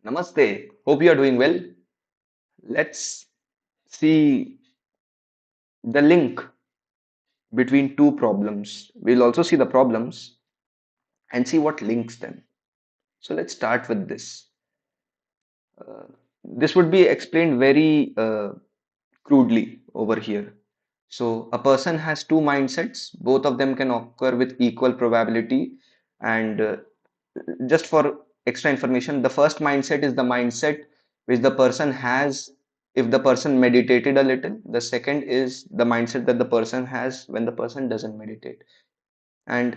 Namaste. Hope you are doing well. Let's see the link between two problems. We'll also see the problems and see what links them. So let's start with this. Uh, this would be explained very crudely over here. So a person has two mindsets, both of them can occur with equal probability. And just for extra information, the first mindset is the mindset which the person has if the person meditated a little. The second is the mindset that the person has when the person doesn't meditate. And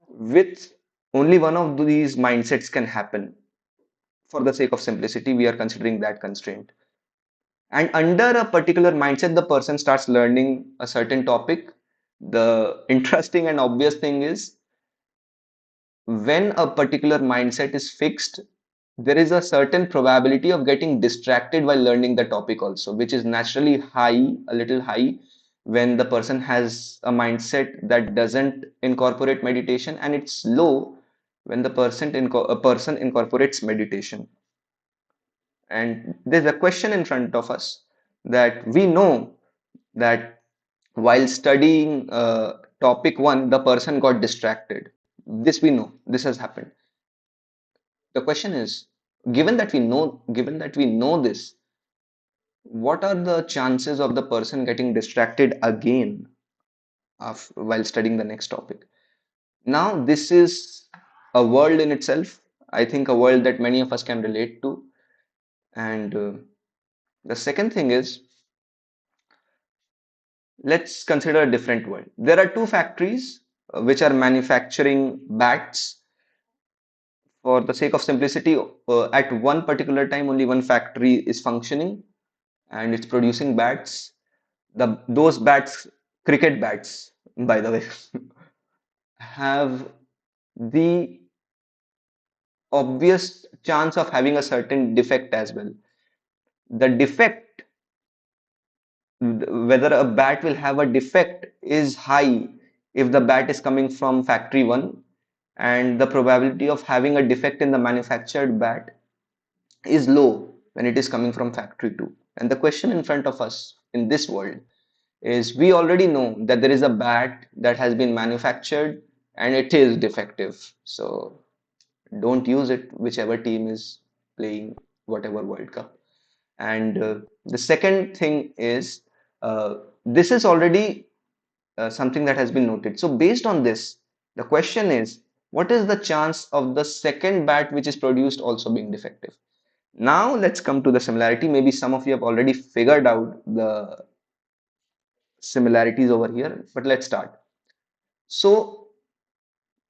with only one of these mindsets can happen. For the sake of simplicity, we are considering that constraint. And under a particular mindset, the person starts learning a certain topic. The interesting and obvious thing is when a particular mindset is fixed, there is a certain probability of getting distracted while learning the topic also, which is naturally high, a little high, when the person has a mindset that doesn't incorporate meditation, and it's low when a person incorporates meditation. And there's a question in front of us that we know that while studying topic one, the person got distracted. This we know, this has happened. The question is, given that we know this, what are the chances of the person getting distracted again while studying the next topic? Now, this is a world in itself. I think a world that many of us can relate to. And the second thing is, let's consider a different world. There are two factories which are manufacturing bats. For the sake of simplicity, at one particular time, only one factory is functioning and it's producing bats. Those bats, cricket bats, by the way, have the obvious chance of having a certain defect as well. The defect, whether a bat will have a defect, is high if the bat is coming from factory one, and the probability of having a defect in the manufactured bat is low when it is coming from factory 2. And the question in front of us in this world is, we already know that there is a bat that has been manufactured and it is defective. So don't use it, whichever team is playing whatever World Cup. And the second thing is, this is already something that has been noted. So based on this, the question is, what is the chance of the second bat which is produced also being defective? Now let's come to the similarity. Maybe some of you have already figured out the similarities over here, but let's start. So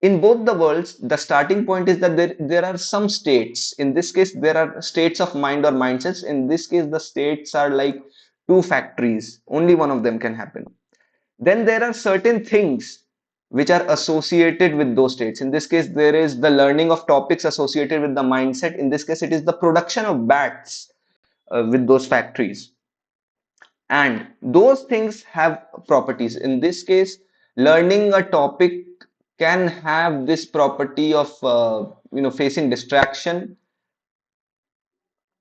in both the worlds, the starting point is that there are some states. In this case, there are states of mind or mindsets. In this case, the states are like two factories. Only one of them can happen. Then there are certain things which are associated with those states. In this case, there is the learning of topics associated with the mindset. In this case, it is the production of bats with those factories. And those things have properties. In this case, learning a topic can have this property of facing distraction.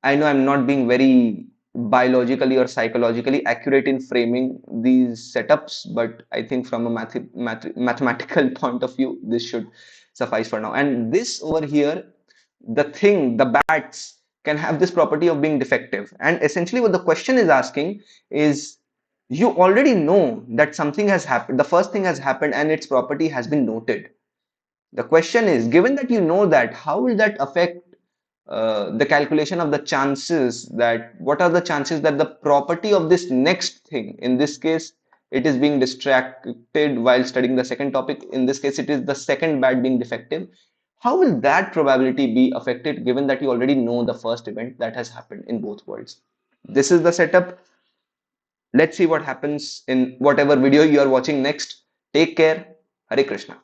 I know I'm not being very biologically or psychologically accurate in framing these setups, but I think from a mathematical point of view, this should suffice for now. And this over here, the bats can have this property of being defective. And essentially, what the question is asking is, you already know that something has happened, the first thing has happened, and its property has been noted. The question is, given that you know that, how will that affect the calculation of the chances, that what are the chances that the property of this next thing, in this case it is being distracted while studying the second topic, in this case it is the second bat being defective, how will that probability be affected given that you already know the first event that has happened in both worlds? This is the setup. Let's see what happens in whatever video you are watching next. Take care. Hare Krishna.